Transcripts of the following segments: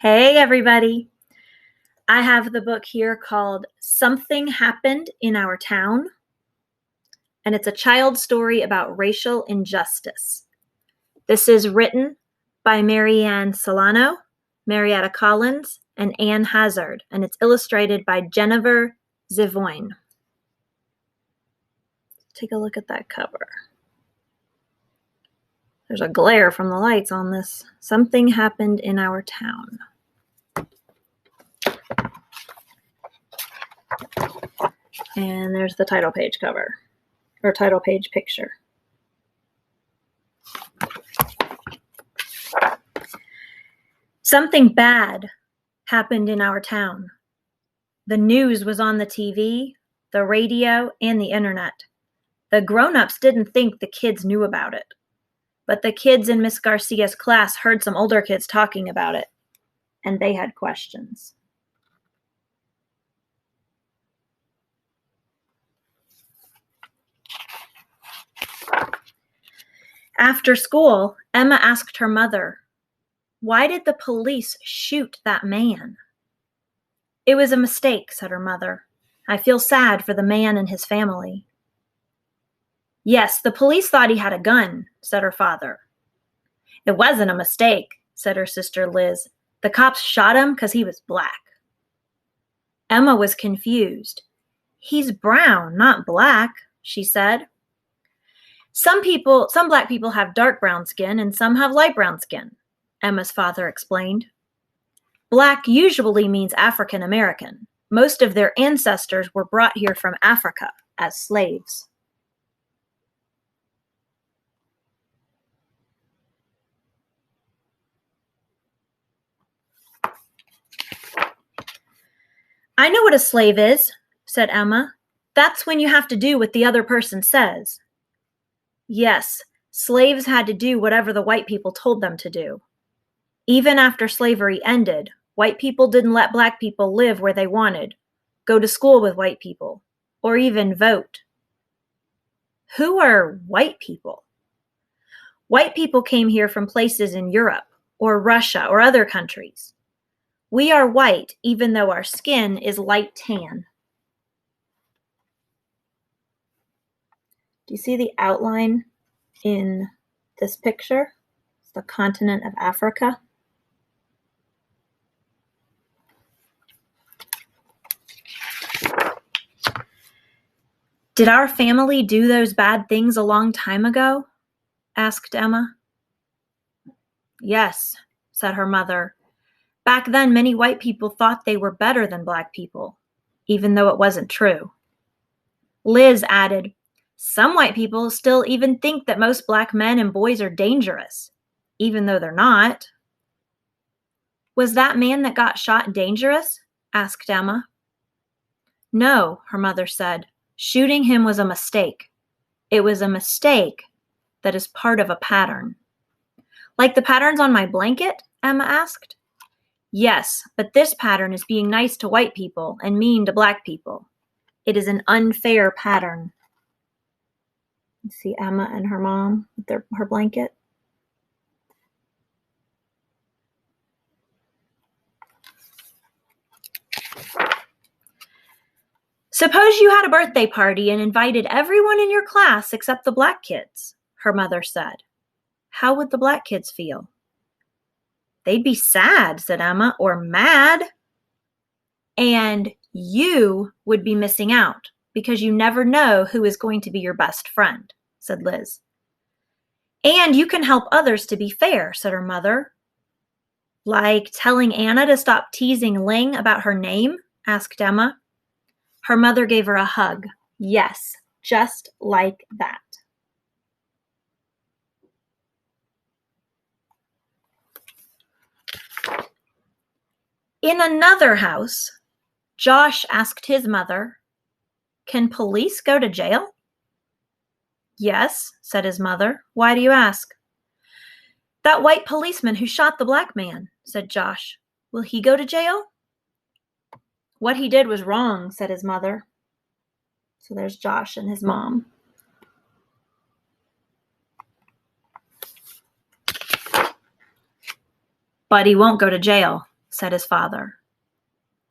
Hey, everybody. I have the book here called Something Happened in Our Town, and it's a child's story about racial injustice. This is written by Marianne Solano, Marietta Collins, and Anne Hazard, and it's illustrated by Jennifer Zivoyne. Take a look at that cover. There's a glare from the lights on this. Something happened in our town. And there's the title page cover, or title page picture. Something bad happened in our town. The news was on the TV, the radio, and the internet. The grown-ups didn't think the kids knew about it, but the kids in Miss Garcia's class heard some older kids talking about it, and they had questions. After school, Emma asked her mother, "Why did the police shoot that man?" "It was a mistake," said her mother. "I feel sad for the man and his family." "Yes, the police thought he had a gun," said her father. "It wasn't a mistake," said her sister Liz. "The cops shot him because he was black." Emma was confused. "He's brown, not black," she said. Some black people have dark brown skin and some have light brown skin," Emma's father explained. "Black usually means African American. Most of their ancestors were brought here from Africa as slaves." "I know what a slave is," said Emma. "That's when you have to do what the other person says." Yes, slaves had to do whatever the white people told them to do. Even after slavery ended, white people didn't let black people live where they wanted, go to school with white people, or even vote. Who are white people? White people came here from places in Europe, or Russia, or other countries. We are white even though our skin is light tan. Do you see the outline in this picture? It's the continent of Africa. "Did our family do those bad things a long time ago?" asked Emma. "Yes," said her mother. "Back then, many white people thought they were better than black people, even though it wasn't true." Liz added, "Some white people still even think that most black men and boys are dangerous, even though they're not." "Was that man that got shot dangerous?" asked Emma. "No," her mother said. "Shooting him was a mistake. It was a mistake that is part of a pattern." "Like the patterns on my blanket?" Emma asked. "Yes, but this pattern is being nice to white people and mean to black people. It is an unfair pattern." You see Emma and her mom with her blanket. "Suppose you had a birthday party and invited everyone in your class except the black kids," her mother said. "How would the black kids feel?" "They'd be sad," said Emma, "or mad." "And you would be missing out because you never know who is going to be your best friend," said Liz. "And you can help others to be fair," said her mother. "Like telling Anna to stop teasing Ling about her name?" asked Emma. Her mother gave her a hug. Yes, just like that. In another house, Josh asked his mother, "Can police go to jail?" "Yes," said his mother. "Why do you ask?" "That white policeman who shot the black man," said Josh. "Will he go to jail?" "What he did was wrong," said his mother. So there's Josh and his mom. "But he won't go to jail," said his father.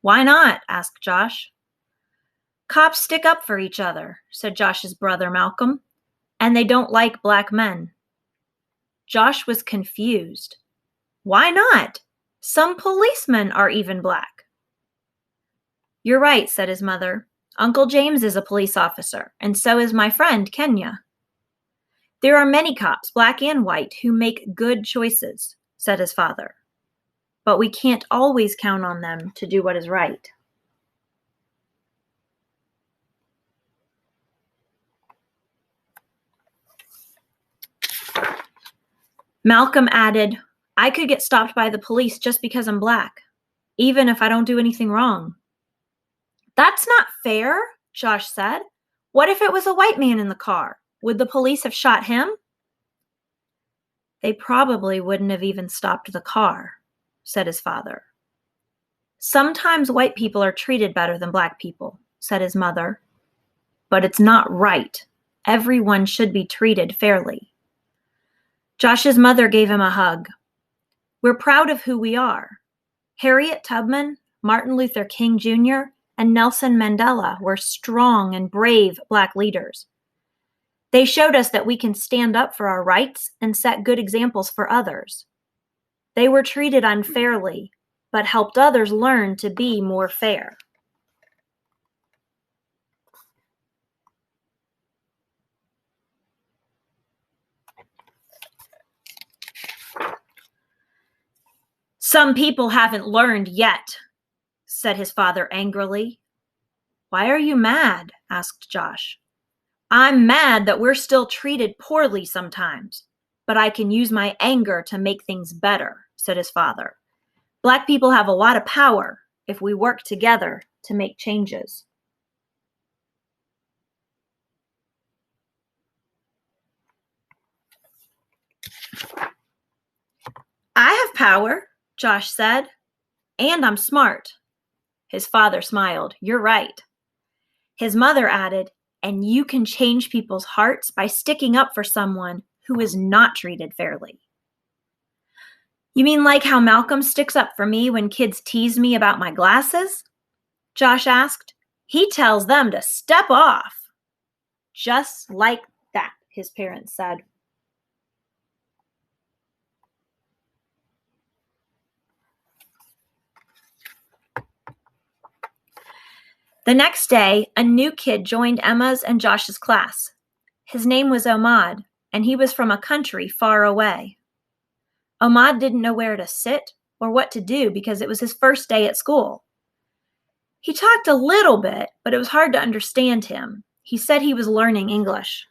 Why not? Asked Josh. Cops stick up for each other, said Josh's brother Malcolm, and they don't like black men. Josh was confused. Why not? Some policemen are even black. You're right, said his mother. Uncle James is a police officer, and so is my friend Kenya. There are many cops, black and white, who make good choices, said his father. But we can't always count on them to do what is right. Malcolm added, I could get stopped by the police just because I'm black, even if I don't do anything wrong. That's not fair, Josh said. What if it was a white man in the car? Would the police have shot him? They probably wouldn't have even stopped the car, said his father. Sometimes white people are treated better than black people, said his mother. But it's not right. Everyone should be treated fairly. Josh's mother gave him a hug. We're proud of who we are. Harriet Tubman, Martin Luther King Jr., and Nelson Mandela were strong and brave black leaders. They showed us that we can stand up for our rights and set good examples for others. They were treated unfairly, but helped others learn to be more fair. Some people haven't learned yet, said his father angrily. Why are you mad? Asked Josh. I'm mad that we're still treated poorly sometimes, but I can use my anger to make things better, said his father. Black people have a lot of power if we work together to make changes. I have power, Josh said, and I'm smart. His father smiled. You're right. His mother added, and you can change people's hearts by sticking up for someone who is not treated fairly. You mean like how Malcolm sticks up for me when kids tease me about my glasses? Josh asked. He tells them to step off. Just like that, his parents said. The next day, a new kid joined Emma's and Josh's class. His name was Ahmad, and he was from a country far away. Ahmad didn't know where to sit or what to do because it was his first day at school. He talked a little bit, but it was hard to understand him. He said he was learning English.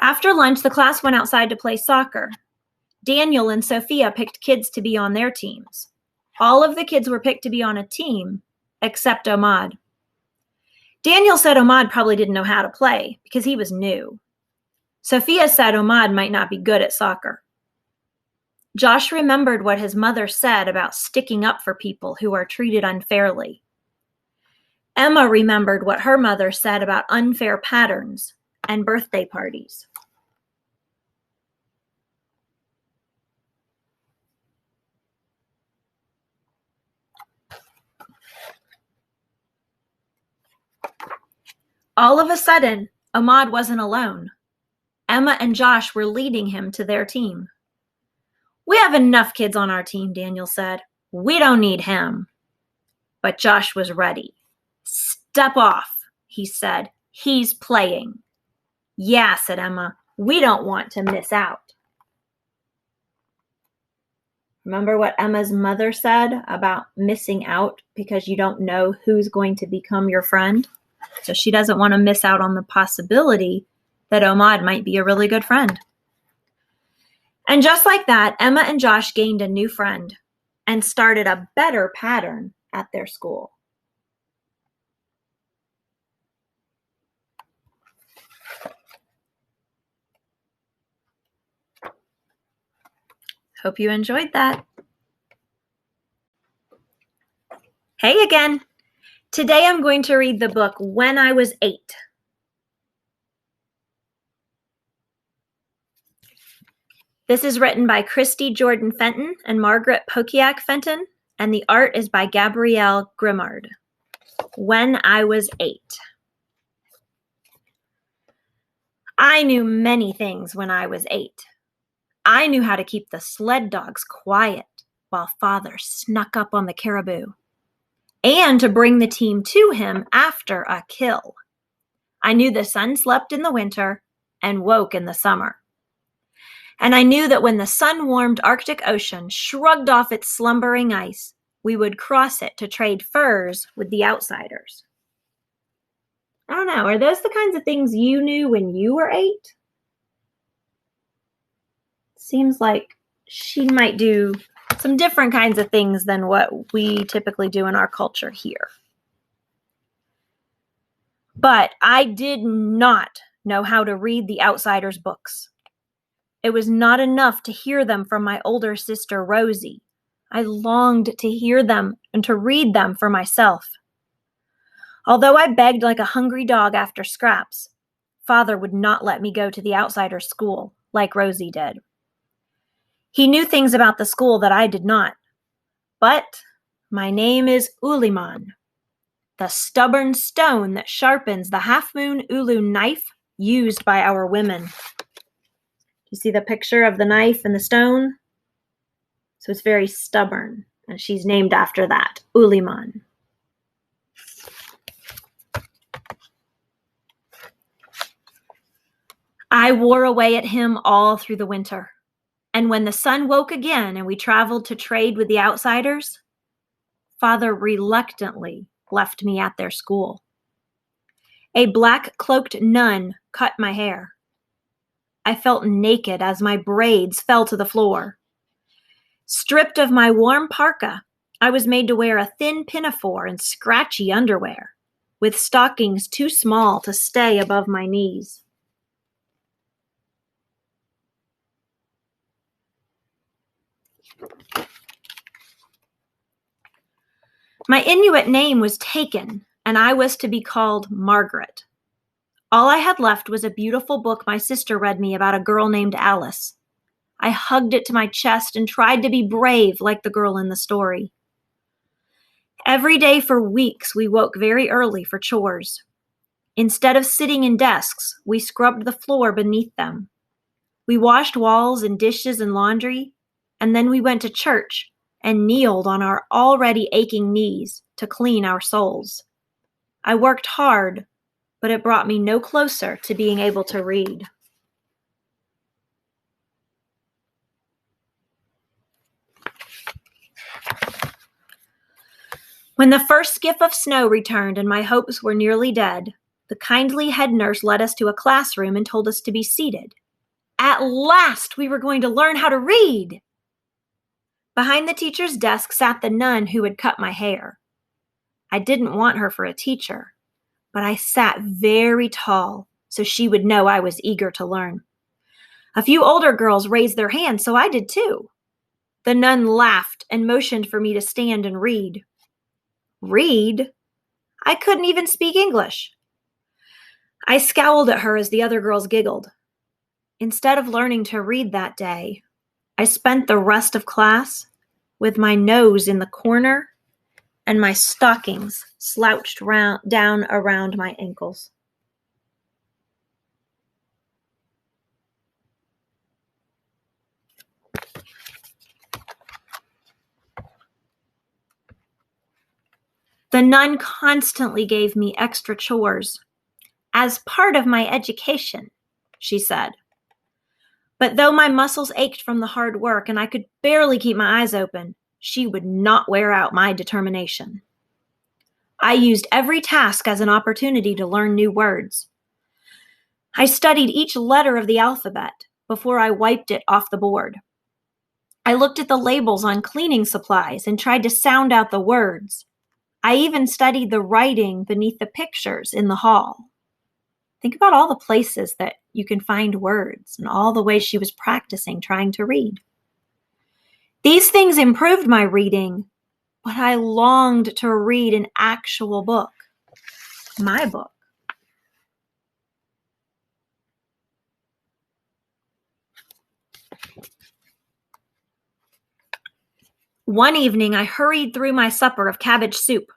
After lunch, the class went outside to play soccer. Daniel and Sophia picked kids to be on their teams. All of the kids were picked to be on a team, except Ahmad. Daniel said Ahmad probably didn't know how to play because he was new. Sophia said Ahmad might not be good at soccer. Josh remembered what his mother said about sticking up for people who are treated unfairly. Emma remembered what her mother said about unfair patterns and birthday parties. All of a sudden, Ahmad wasn't alone. Emma and Josh were leading him to their team. We have enough kids on our team, Daniel said. We don't need him. But Josh was ready. Step off, he said. He's playing. Yeah, said Emma. We don't want to miss out. Remember what Emma's mother said about missing out because you don't know who's going to become your friend? So she doesn't want to miss out on the possibility that Ahmad might be a really good friend. And just like that, Emma and Josh gained a new friend and started a better pattern at their school. Hope you enjoyed that. Hey again. Today I'm going to read the book When I Was 8. This is written by Christy Jordan Fenton and Margaret Pokiak Fenton, and the art is by Gabrielle Grimard. When I Was 8. I knew many things when I was 8. I knew how to keep the sled dogs quiet while Father snuck up on the caribou, and to bring the team to him after a kill. I knew the sun slept in the winter and woke in the summer. And I knew that when the sun-warmed Arctic Ocean shrugged off its slumbering ice, we would cross it to trade furs with the outsiders. I don't know, are those the kinds of things you knew when you were 8? Seems like she might do some different kinds of things than what we typically do in our culture here. But I did not know how to read the outsiders' books. It was not enough to hear them from my older sister, Rosie. I longed to hear them and to read them for myself. Although I begged like a hungry dog after scraps, Father would not let me go to the outsiders' school like Rosie did. He knew things about the school that I did not. But my name is Uliman, the stubborn stone that sharpens the half-moon ulu knife used by our women. You see the picture of the knife and the stone? So it's very stubborn, and she's named after that, Uliman. I wore away at him all through the winter, and when the sun woke again and we traveled to trade with the outsiders, Father reluctantly left me at their school. A black-cloaked nun cut my hair. I felt naked as my braids fell to the floor. Stripped of my warm parka, I was made to wear a thin pinafore and scratchy underwear, with stockings too small to stay above my knees. My Inuit name was taken, and I was to be called Margaret. All I had left was a beautiful book my sister read me about a girl named Alice. I hugged it to my chest and tried to be brave like the girl in the story. Every day for weeks, we woke very early for chores. Instead of sitting in desks, we scrubbed the floor beneath them. We washed walls and dishes and laundry, and then we went to church and kneeled on our already aching knees to clean our souls. I worked hard, but it brought me no closer to being able to read. When the first skiff of snow returned and my hopes were nearly dead, the kindly head nurse led us to a classroom and told us to be seated. At last, we were going to learn how to read! Behind the teacher's desk sat the nun who had cut my hair. I didn't want her for a teacher, but I sat very tall so she would know I was eager to learn. A few older girls raised their hands, so I did too. The nun laughed and motioned for me to stand and read. Read? I couldn't even speak English. I scowled at her as the other girls giggled. Instead of learning to read that day, I spent the rest of class with my nose in the corner and my stockings slouched down around my ankles. The nun constantly gave me extra chores. As part of my education, she said. But though my muscles ached from the hard work and I could barely keep my eyes open, she would not wear out my determination. I used every task as an opportunity to learn new words. I studied each letter of the alphabet before I wiped it off the board. I looked at the labels on cleaning supplies and tried to sound out the words. I even studied the writing beneath the pictures in the hall. Think about all the places that you can find words and all the ways she was practicing trying to read. These things improved my reading, but I longed to read an actual book. My book. One evening, I hurried through my supper of cabbage soup,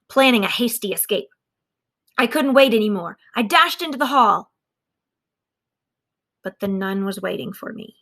planning a hasty escape. I couldn't wait anymore. I dashed into the hall. But the nun was waiting for me.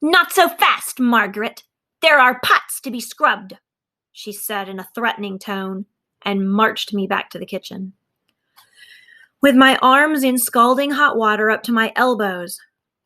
"Not so fast, Margaret. There are pots to be scrubbed," she said in a threatening tone, and marched me back to the kitchen. With my arms in scalding hot water up to my elbows,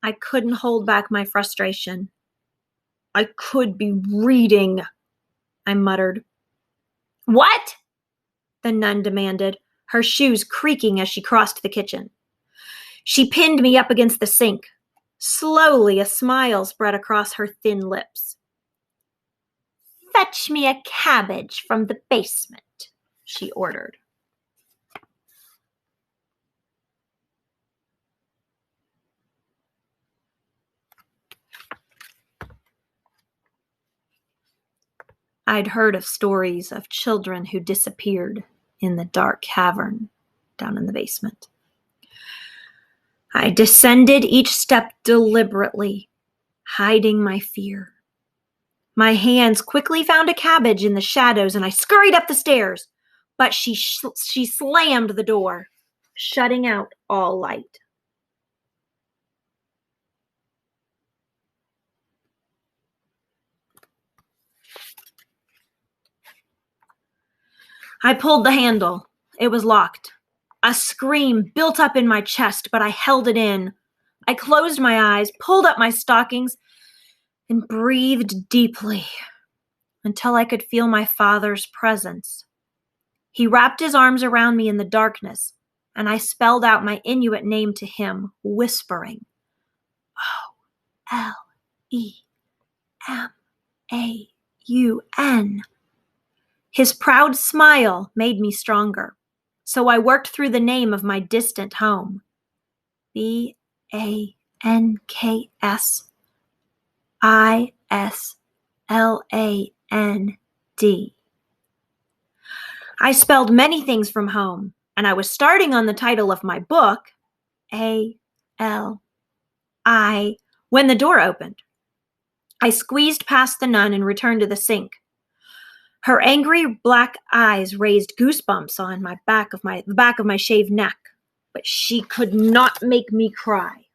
I couldn't hold back my frustration. "I could be reading," I muttered. "What?" the nun demanded, her shoes creaking as she crossed the kitchen. She pinned me up against the sink. Slowly, a smile spread across her thin lips. "Fetch me a cabbage from the basement," she ordered. I'd heard of stories of children who disappeared in the dark cavern down in the basement. I descended each step deliberately, hiding my fear. My hands quickly found a cabbage in the shadows, and I scurried up the stairs, but she slammed the door, shutting out all light. I pulled the handle. It was locked. A scream built up in my chest, but I held it in. I closed my eyes, pulled up my stockings, and breathed deeply until I could feel my father's presence. He wrapped his arms around me in the darkness, and I spelled out my Inuit name to him, whispering, Olemaun. His proud smile made me stronger, so I worked through the name of my distant home. Bankisland. I spelled many things from home, and I was starting on the title of my book, A-L-I, when the door opened. I squeezed past the nun and returned to the sink. Her angry black eyes raised goosebumps on the back of my shaved neck, but she could not make me cry.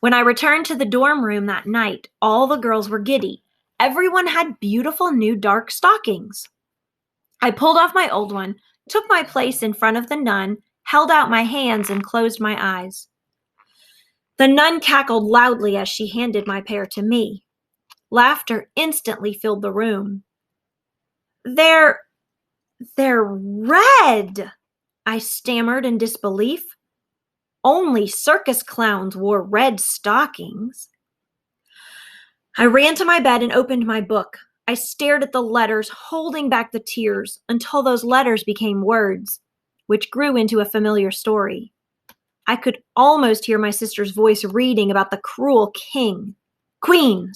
When I returned to the dorm room that night, all the girls were giddy. Everyone had beautiful new dark stockings. I pulled off my old one, took my place in front of the nun, held out my hands, and closed my eyes. The nun cackled loudly as she handed my pair to me. Laughter instantly filled the room. They're red, I stammered in disbelief. Only circus clowns wore red stockings. I ran to my bed and opened my book. I stared at the letters, holding back the tears, until those letters became words, which grew into a familiar story. I could almost hear my sister's voice reading about the cruel queen,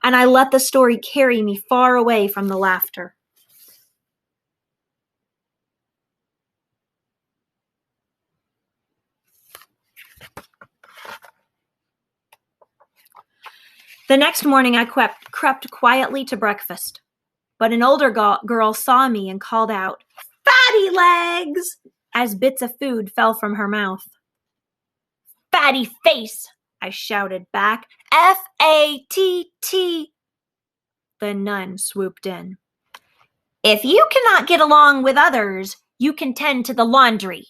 and I let the story carry me far away from the laughter. The next morning, I crept quietly to breakfast, but an older girl saw me and called out, "Fatty legs!" as bits of food fell from her mouth. "Fatty face!" I shouted back. "F-A-T-T!" The nun swooped in. "If you cannot get along with others, you can tend to the laundry,"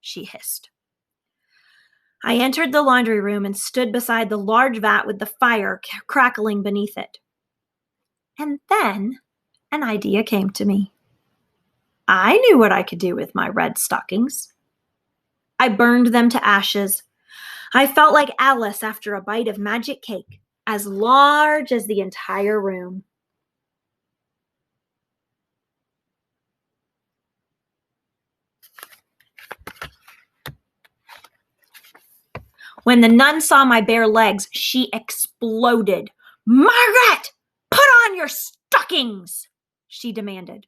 she hissed. I entered the laundry room and stood beside the large vat with the fire crackling beneath it. And then an idea came to me. I knew what I could do with my red stockings. I burned them to ashes. I felt like Alice after a bite of magic cake, as large as the entire room. When the nun saw my bare legs, she exploded. "Margaret, put on your stockings!" she demanded.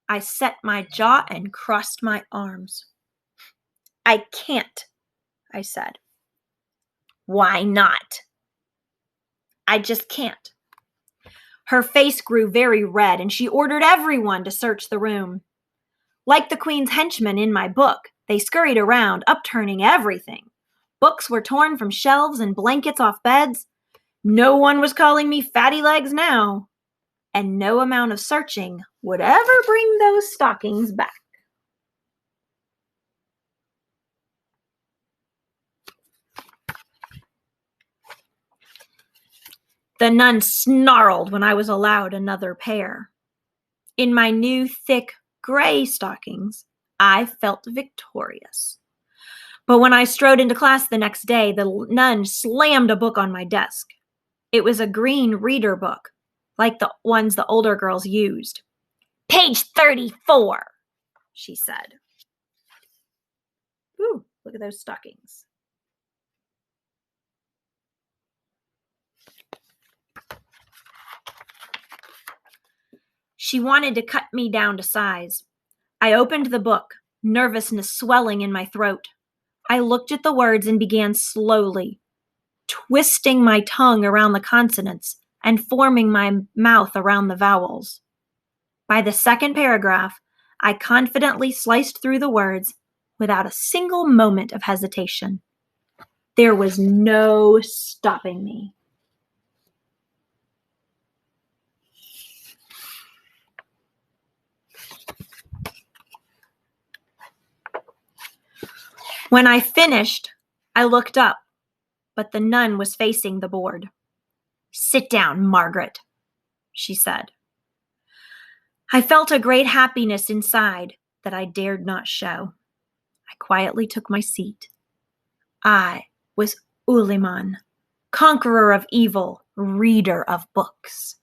I set my jaw and crossed my arms. "I can't," I said. "Why not?" "I just can't." Her face grew very red, and she ordered everyone to search the room. Like the Queen's henchmen in my book, they scurried around, upturning everything. Books were torn from shelves and blankets off beds. No one was calling me fatty legs now, and no amount of searching would ever bring those stockings back. The nun snarled when I was allowed another pair. In my new thick gray stockings, I felt victorious. But when I strode into class the next day, the nun slammed a book on my desk. It was a green reader book, like the ones the older girls used. "Page 34, she said. Ooh, look at those stockings. She wanted to cut me down to size. I opened the book, nervousness swelling in my throat. I looked at the words and began slowly, twisting my tongue around the consonants and forming my mouth around the vowels. By the second paragraph, I confidently sliced through the words without a single moment of hesitation. There was no stopping me. When I finished, I looked up, but the nun was facing the board. "Sit down, Margaret," she said. I felt a great happiness inside that I dared not show. I quietly took my seat. I was Uliman, conqueror of evil, reader of books.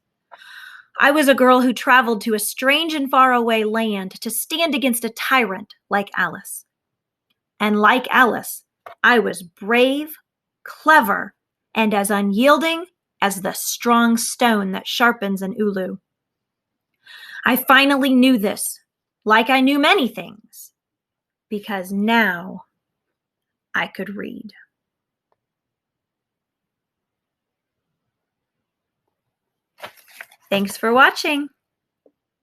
I was a girl who traveled to a strange and faraway land to stand against a tyrant like Alice. And like Alice, I was brave, clever, and as unyielding as the strong stone that sharpens an ulu. I finally knew this, like I knew many things, because now I could read. Thanks for watching.